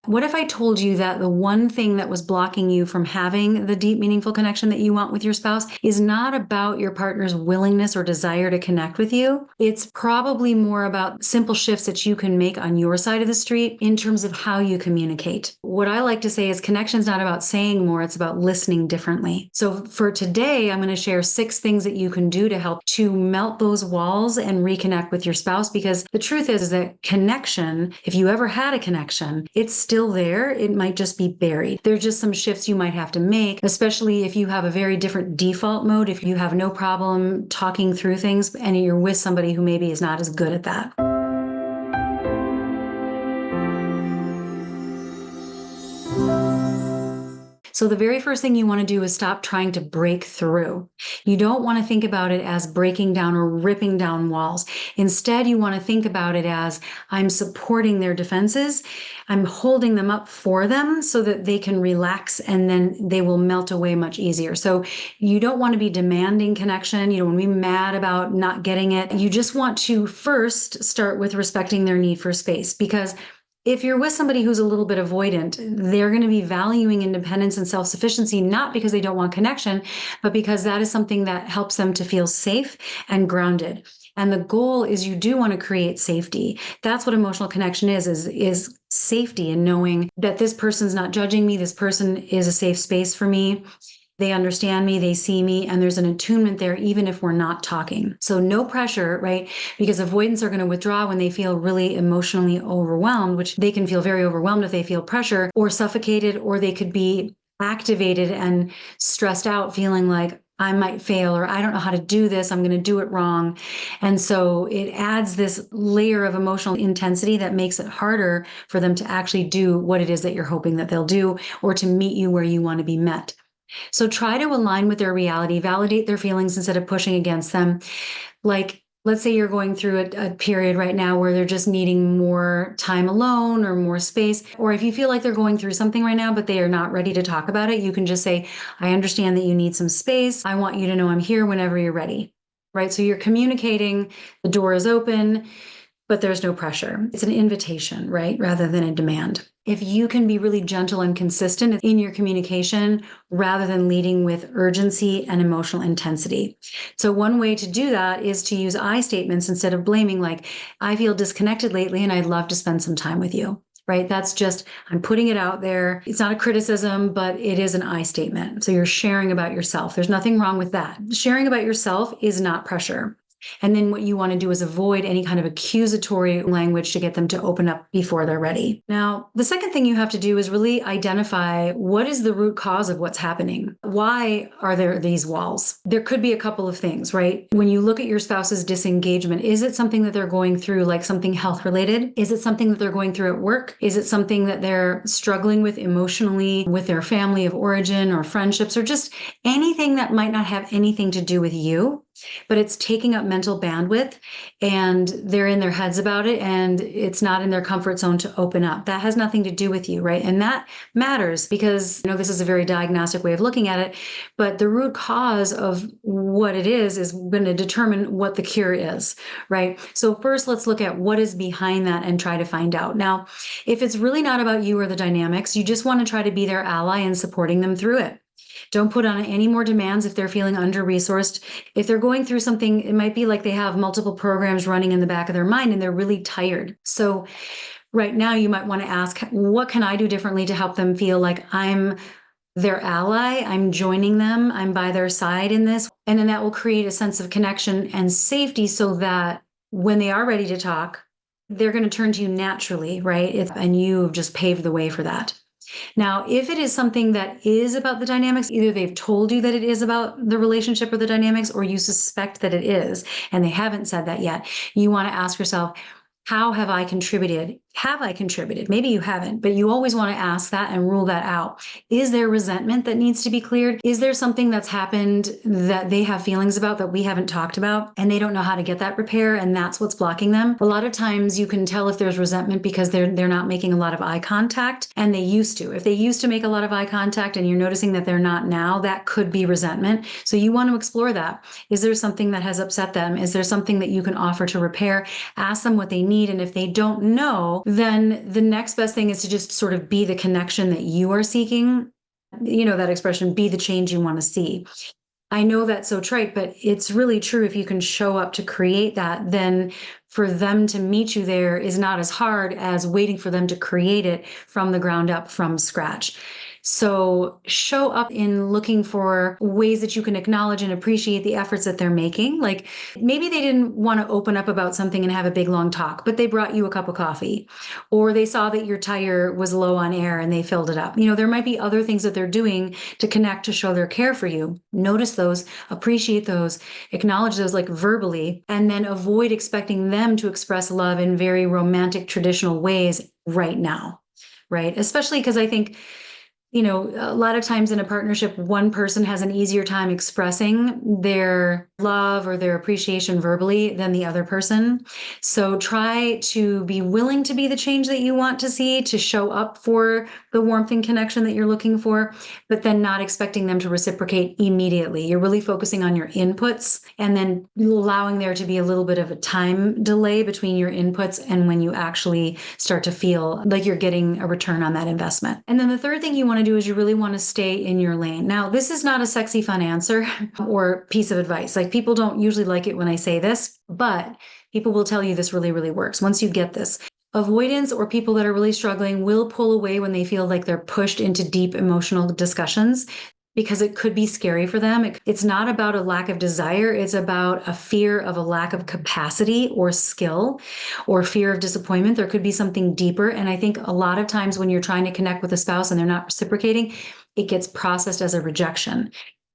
What if I told you that the one thing that was blocking you from having the deep, meaningful connection that you want with your spouse is not about your partner's willingness or desire to connect with you? It's probably more about simple shifts that you can make on your side of the street in terms of how you communicate. What I like to say is connection is not about saying more, it's about listening differently. So for today, I'm going to share 6 things that you can do to help to melt those walls and reconnect with your spouse, because the truth is that connection, if you ever had a connection, it's still there. It might just be buried. There's just some shifts you might have to make, especially if you have a very different default mode, if you have no problem talking through things and you're with somebody who maybe is not as good at that. So the very first thing you want to do is stop trying to break through. You don't want to think about it as breaking down or ripping down walls. Instead, you want to think about it as I'm supporting their defenses. I'm holding them up for them so that they can relax and then they will melt away much easier. So you don't want to be demanding connection. You don't want to be mad about not getting it. You just want to first start with respecting their need for space, because if you're with somebody who's a little bit avoidant, they're going to be valuing independence and self-sufficiency, not because they don't want connection, but because that is something that helps them to feel safe and grounded. And the goal is you do want to create safety. That's what emotional connection is safety, and knowing that this person's not judging me. This person is a safe space for me. They understand me, they see me, and there's an attunement there, even if we're not talking. So no pressure, right? Because avoidants are going to withdraw when they feel really emotionally overwhelmed, which they can feel very overwhelmed if they feel pressure or suffocated, or they could be activated and stressed out, feeling like I might fail, or I don't know how to do this, I'm going to do it wrong. And so it adds this layer of emotional intensity that makes it harder for them to actually do what it is that you're hoping that they'll do, or to meet you where you want to be met. So try to align with their reality, validate their feelings instead of pushing against them. Like, let's say you're going through a period right now where they're just needing more time alone or more space. Or if you feel like they're going through something right now, but they are not ready to talk about it, you can just say, I understand that you need some space. I want you to know I'm here whenever you're ready, right? So you're communicating, the door is open, but there's no pressure. It's an invitation, right? Rather than a demand. If you can be really gentle and consistent in your communication rather than leading with urgency and emotional intensity. So one way to do that is to use I statements instead of blaming, like, I feel disconnected lately and I'd love to spend some time with you. Right? That's just, I'm putting it out there. It's not a criticism, but it is an I statement. So you're sharing about yourself. There's nothing wrong with that. Sharing about yourself is not pressure. And then what you want to do is avoid any kind of accusatory language to get them to open up before they're ready. Now, the second thing you have to do is really identify what is the root cause of what's happening. Why are there these walls? There could be a couple of things, right? When you look at your spouse's disengagement, is it something that they're going through, like something health related? Is it something that they're going through at work? Is it something that they're struggling with emotionally with their family of origin or friendships, or just anything that might not have anything to do with you, but it's taking up mental bandwidth and they're in their heads about it and it's not in their comfort zone to open up? That has nothing to do with you, right? And that matters because, this is a very diagnostic way of looking at it, but the root cause of what it is going to determine what the cure is, right? So first, let's look at what is behind that and try to find out. Now, if it's really not about you or the dynamics, you just want to try to be their ally and supporting them through it. Don't put on any more demands if they're feeling under-resourced. If they're going through something, it might be like they have multiple programs running in the back of their mind and they're really tired. So right now you might want to ask, what can I do differently to help them feel like I'm their ally, I'm joining them, I'm by their side in this? And then that will create a sense of connection and safety so that when they are ready to talk, they're going to turn to you naturally, right? And you've just paved the way for that. Now, if it is something that is about the dynamics, either they've told you that it is about the relationship or the dynamics, or you suspect that it is, and they haven't said that yet, you want to ask yourself, how have I contributed? Have I contributed? Maybe you haven't, but you always want to ask that and rule that out. Is there resentment that needs to be cleared? Is there something that's happened that they have feelings about that we haven't talked about and they don't know how to get that repair, and that's what's blocking them? A lot of times you can tell if there's resentment because they're not making a lot of eye contact, and they used to. If they used to make a lot of eye contact and you're noticing that they're not now, that could be resentment. So you want to explore that. Is there something that has upset them? Is there something that you can offer to repair? Ask them what they need, and if they don't know, no, then the next best thing is to just sort of be the connection that you are seeking. That expression, be the change you want to see. I know that's so trite, but it's really true. If you can show up to create that, then for them to meet you there is not as hard as waiting for them to create it from the ground up, from scratch. So show up in looking for ways that you can acknowledge and appreciate the efforts that they're making. Like maybe they didn't want to open up about something and have a big long talk, but they brought you a cup of coffee, or they saw that your tire was low on air and they filled it up. There might be other things that they're doing to connect, to show their care for you. Notice those, appreciate those, acknowledge those like verbally, and then avoid expecting them to express love in very romantic, traditional ways right now, right? Especially because I think a lot of times in a partnership, one person has an easier time expressing their love or their appreciation verbally than the other person. So try to be willing to be the change that you want to see, to show up for the warmth and connection that you're looking for, but then not expecting them to reciprocate immediately. You're really focusing on your inputs and then allowing there to be a little bit of a time delay between your inputs and when you actually start to feel like you're getting a return on that investment. And then the third thing you want to do is you really want to stay in your lane. Now, this is not a sexy, fun answer or piece of advice. Like people don't usually like it when I say this, but people will tell you this really, really works once you get this. Avoidance or people that are really struggling will pull away when they feel like they're pushed into deep emotional discussions, because it could be scary for them. It's not about a lack of desire. It's about a fear of a lack of capacity or skill, or fear of disappointment. There could be something deeper. And I think a lot of times when you're trying to connect with a spouse and they're not reciprocating, it gets processed as a rejection.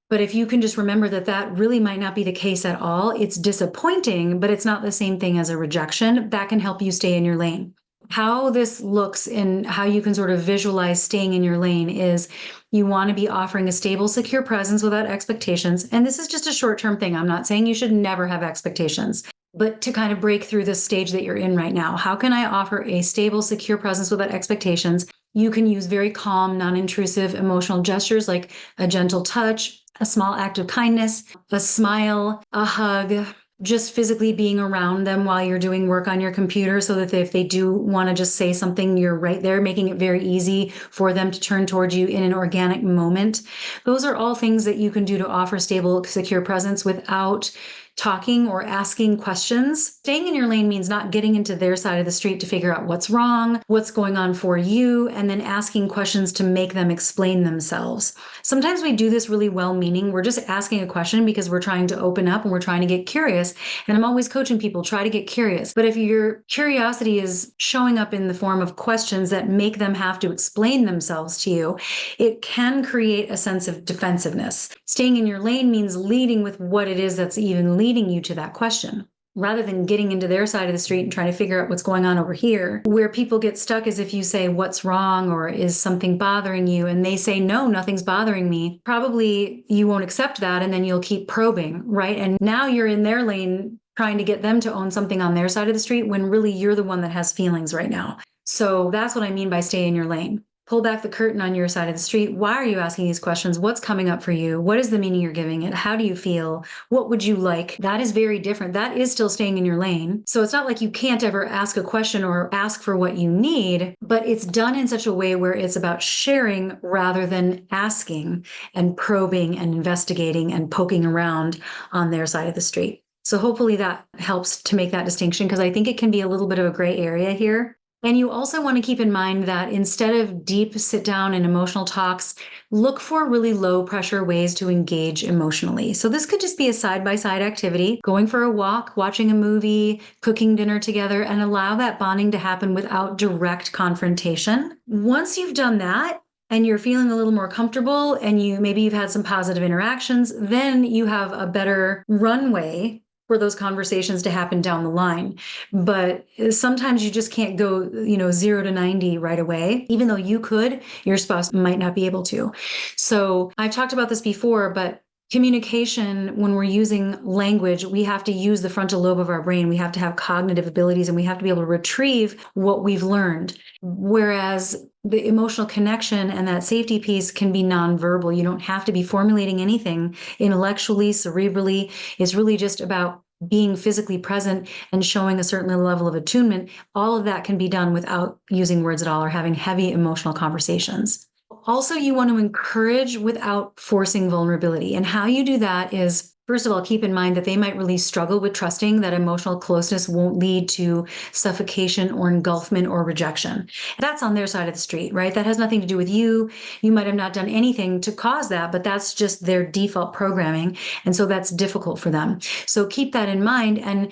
But if you can just remember that that really might not be the case at all, it's disappointing, but it's not the same thing as a rejection. That can help you stay in your lane. How this looks and how you can sort of visualize staying in your lane is you want to be offering a stable, secure presence without expectations. And this is just a short-term thing. I'm not saying you should never have expectations, but to kind of break through this stage that you're in right now. How can I offer a stable, secure presence without expectations? You can use very calm, non-intrusive emotional gestures like a gentle touch, a small act of kindness, a smile, a hug, just physically being around them while you're doing work on your computer, so that if they do want to just say something, you're right there, making it very easy for them to turn towards you in an organic moment. Those are all things that you can do to offer stable, secure presence without talking or asking questions. Staying in your lane means not getting into their side of the street to figure out what's wrong, what's going on for you, and then asking questions to make them explain themselves. Sometimes we do this really well-meaning. We're just asking a question because we're trying to open up and we're trying to get curious. And I'm always coaching people, try to get curious. But if your curiosity is showing up in the form of questions that make them have to explain themselves to you, it can create a sense of defensiveness. Staying in your lane means leading with what it is that's even leading you to that question, rather than getting into their side of the street and trying to figure out what's going on over here. Where people get stuck is if you say, what's wrong, or is something bothering you? And they say, no, nothing's bothering me. Probably you won't accept that, and then you'll keep probing, right? And now you're in their lane trying to get them to own something on their side of the street, when really you're the one that has feelings right now. So that's what I mean by stay in your lane. Pull back the curtain on your side of the street. Why are you asking these questions? What's coming up for you? What is the meaning you're giving it? How do you feel? What would you like? That is very different. That is still staying in your lane. So it's not like you can't ever ask a question or ask for what you need, but it's done in such a way where it's about sharing rather than asking and probing and investigating and poking around on their side of the street. So hopefully that helps to make that distinction, because I think it can be a little bit of a gray area here. And you also want to keep in mind that instead of deep sit down and emotional talks, look for really low pressure ways to engage emotionally. So this could just be a side-by-side activity, going for a walk, watching a movie, cooking dinner together, and allow that bonding to happen without direct confrontation. Once you've done that, and you're feeling a little more comfortable, and you've had some positive interactions, then you have a better runway for those conversations to happen down the line. But sometimes you just can't go, 0 to 90 right away. Even though you could, your spouse might not be able to. So I've talked about this before, but communication, when we're using language, we have to use the frontal lobe of our brain. We have to have cognitive abilities, and we have to be able to retrieve what we've learned. Whereas the emotional connection and that safety piece can be nonverbal. You don't have to be formulating anything intellectually, cerebrally. It's really just about being physically present and showing a certain level of attunement, all of that can be done without using words at all or having heavy emotional conversations. Also, you want to encourage without forcing vulnerability. And how you do that is, first of all, keep in mind that they might really struggle with trusting that emotional closeness won't lead to suffocation or engulfment or rejection. That's on their side of the street, right? That has nothing to do with you. You might have not done anything to cause that, but that's just their default programming. And so that's difficult for them. So keep that in mind. And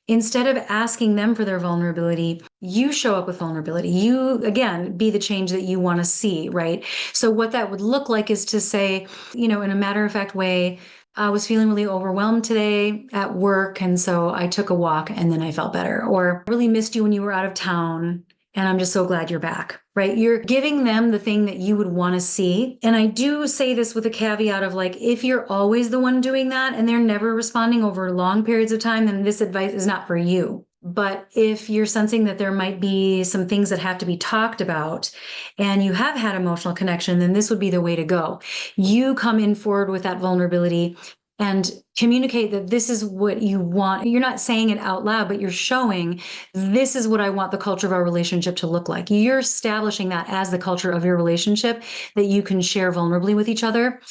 instead of asking them for their vulnerability, you show up with vulnerability. You, again, be the change that you want to see, right? So what that would look like is to say, in a matter-of-fact way, I was feeling really overwhelmed today at work, and so I took a walk and then I felt better. Or I really missed you when you were out of town, and I'm just so glad you're back, right? You're giving them the thing that you would want to see. And I do say this with a caveat of like, if you're always the one doing that and they're never responding over long periods of time, then this advice is not for you. But if you're sensing that there might be some things that have to be talked about and you have had emotional connection, then this would be the way to go. You come in forward with that vulnerability and communicate that this is what you want. You're not saying it out loud, but you're showing this is what I want the culture of our relationship to look like. You're establishing that as the culture of your relationship that you can share vulnerably with each other.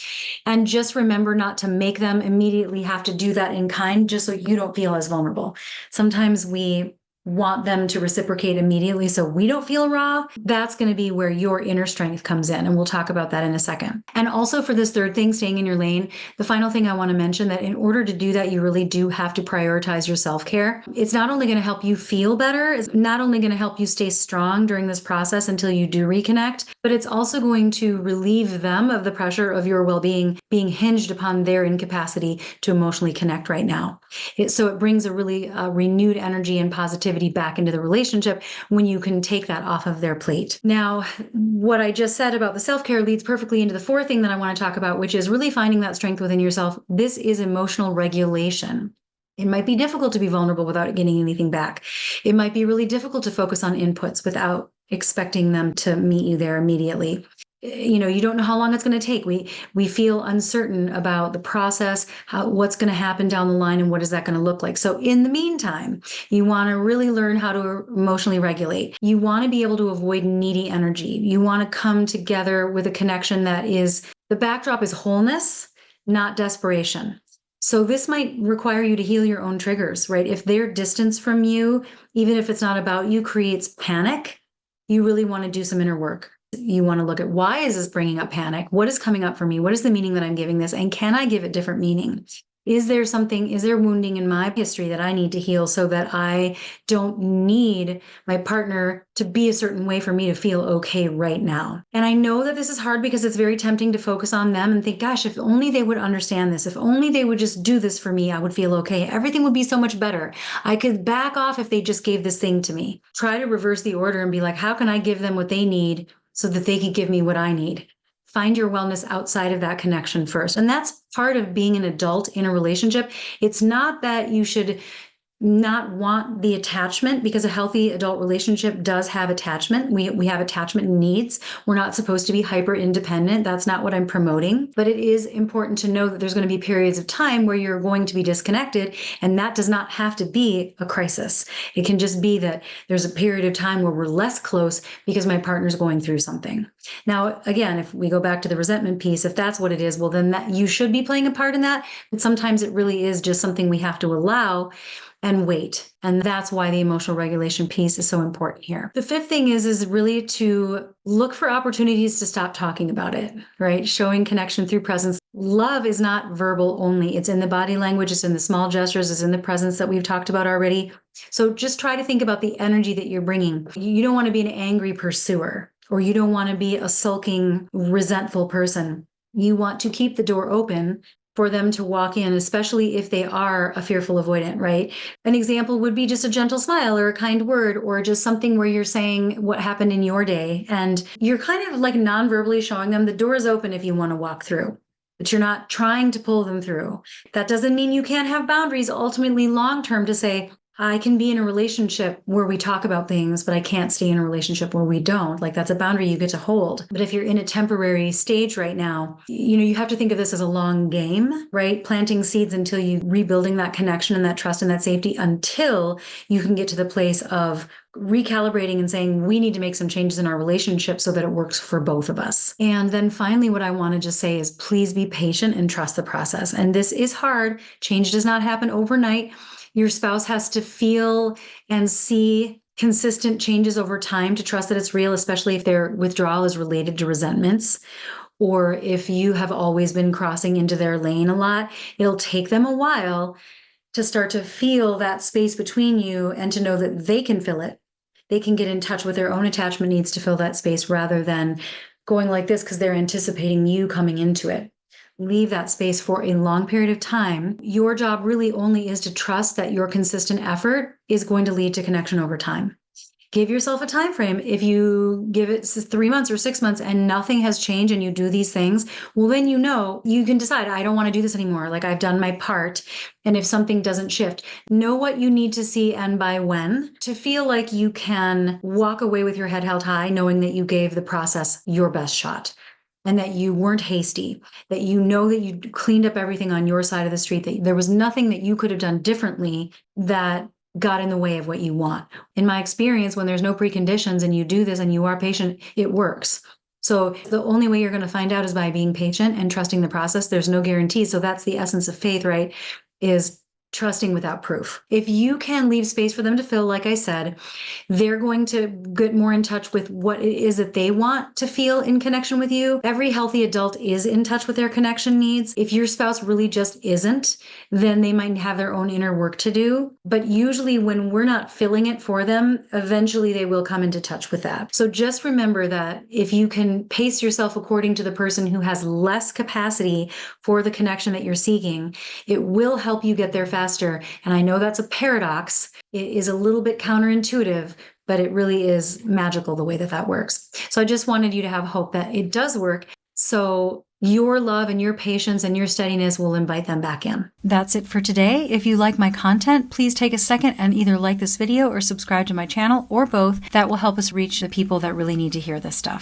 And just remember not to make them immediately have to do that in kind, just so you don't feel as vulnerable. Sometimes we want them to reciprocate immediately so we don't feel raw. That's going to be where your inner strength comes in. And we'll talk about that in a second. And also for this third thing, staying in your lane, the final thing I want to mention that in order to do that, you really do have to prioritize your self-care. It's not only going to help you feel better, it's not only going to help you stay strong during this process until you do reconnect, but it's also going to relieve them of the pressure of your well-being being hinged upon their incapacity to emotionally connect right now. So it brings a really renewed energy and positivity back into the relationship when you can take that off of their plate. Now, what I just said about the self-care leads perfectly into the fourth thing that I want to talk about, which is really finding that strength within yourself. This is emotional regulation. It might be difficult to be vulnerable without getting anything back. It might be really difficult to focus on inputs without expecting them to meet you there immediately. You don't know how long it's going to take. We feel uncertain about the process, what's going to happen down the line, and what is that going to look like. So in the meantime, you want to really learn how to emotionally regulate. You want to be able to avoid needy energy. You want to come together with a connection that is, the backdrop is wholeness, not desperation. So this might require you to heal your own triggers, right? If their distance from you, even if it's not about you, creates panic, you really want to do some inner work. You want to look at, why is this bringing up panic? What is coming up for me? What is the meaning that I'm giving this? And can I give it different meaning? Is there wounding in my history that I need to heal so that I don't need my partner to be a certain way for me to feel okay right now? And I know that this is hard because it's very tempting to focus on them and think, gosh, if only they would understand this, if only they would just do this for me, I would feel okay. Everything would be so much better. I could back off if they just gave this thing to me. Try to reverse the order and be like, how can I give them what they need so that they can give me what I need? Find your wellness outside of that connection first. And that's part of being an adult in a relationship. It's not that you should not want the attachment, because a healthy adult relationship does have attachment. We have attachment needs. We're not supposed to be hyper independent. That's not what I'm promoting. But it is important to know that there's going to be periods of time where you're going to be disconnected, and that does not have to be a crisis. It can just be that there's a period of time where we're less close because my partner's going through something. Now, again, if we go back to the resentment piece, if that's what it is, well, then that you should be playing a part in that. But sometimes it really is just something we have to allow and wait. And that's why the emotional regulation piece is so important here. The fifth thing is really to look for opportunities to stop talking about it, right? Showing connection through presence. Love is not verbal only. It's in the body language. It's in the small gestures. It's in the presence that we've talked about already. So just try to think about the energy that you're bringing. You don't want to be an angry pursuer, or you don't want to be a sulking, resentful person. You want to keep the door open for them to walk in, especially if they are a fearful avoidant, right? An example would be just a gentle smile or a kind word, or just something where you're saying what happened in your day. And you're kind of like non-verbally showing them the door is open if you want to walk through, but you're not trying to pull them through. That doesn't mean you can't have boundaries ultimately long-term to say, I can be in a relationship where we talk about things, but I can't stay in a relationship where we don't. Like, that's a boundary you get to hold. But if you're in a temporary stage right now, you have to think of this as a long game, right? Planting seeds until you rebuilding that connection and that trust and that safety until you can get to the place of recalibrating and saying, we need to make some changes in our relationship so that it works for both of us. And then finally, what I want to just say is please be patient and trust the process. And this is hard. Change does not happen overnight. Your spouse has to feel and see consistent changes over time to trust that it's real, especially if their withdrawal is related to resentments, or if you have always been crossing into their lane a lot. It'll take them a while to start to feel that space between you and to know that they can fill it. They can get in touch with their own attachment needs to fill that space rather than going like this because they're anticipating you coming into it. Leave that space for a long period of time. Your job really only is to trust that your consistent effort is going to lead to connection over time. Give yourself a time frame. If you give it 3 months or 6 months and nothing has changed and you do these things, well, then you can decide, I don't want to do this anymore. Like, I've done my part. And if something doesn't shift, know what you need to see and by when to feel like you can walk away with your head held high, knowing that you gave the process your best shot. And that you weren't hasty, that you know that you cleaned up everything on your side of the street, that there was nothing that you could have done differently that got in the way of what you want. In my experience, when there's no preconditions and you do this and you are patient, it works. So the only way you're going to find out is by being patient and trusting the process. There's no guarantee. So that's the essence of faith, right? Is trusting without proof. If you can leave space for them to feel, like I said, they're going to get more in touch with what it is that they want to feel in connection with you. Every healthy adult is in touch with their connection needs. If your spouse really just isn't, then they might have their own inner work to do. But usually when we're not filling it for them, eventually they will come into touch with that. So just remember that if you can pace yourself according to the person who has less capacity for the connection that you're seeking, it will help you get there faster. And I know that's a paradox. It is a little bit counterintuitive, but it really is magical the way that that works. So I just wanted you to have hope that it does work. So your love and your patience and your steadiness will invite them back in. That's it for today. If you like my content, please take a second and either like this video or subscribe to my channel or both. That will help us reach the people that really need to hear this stuff.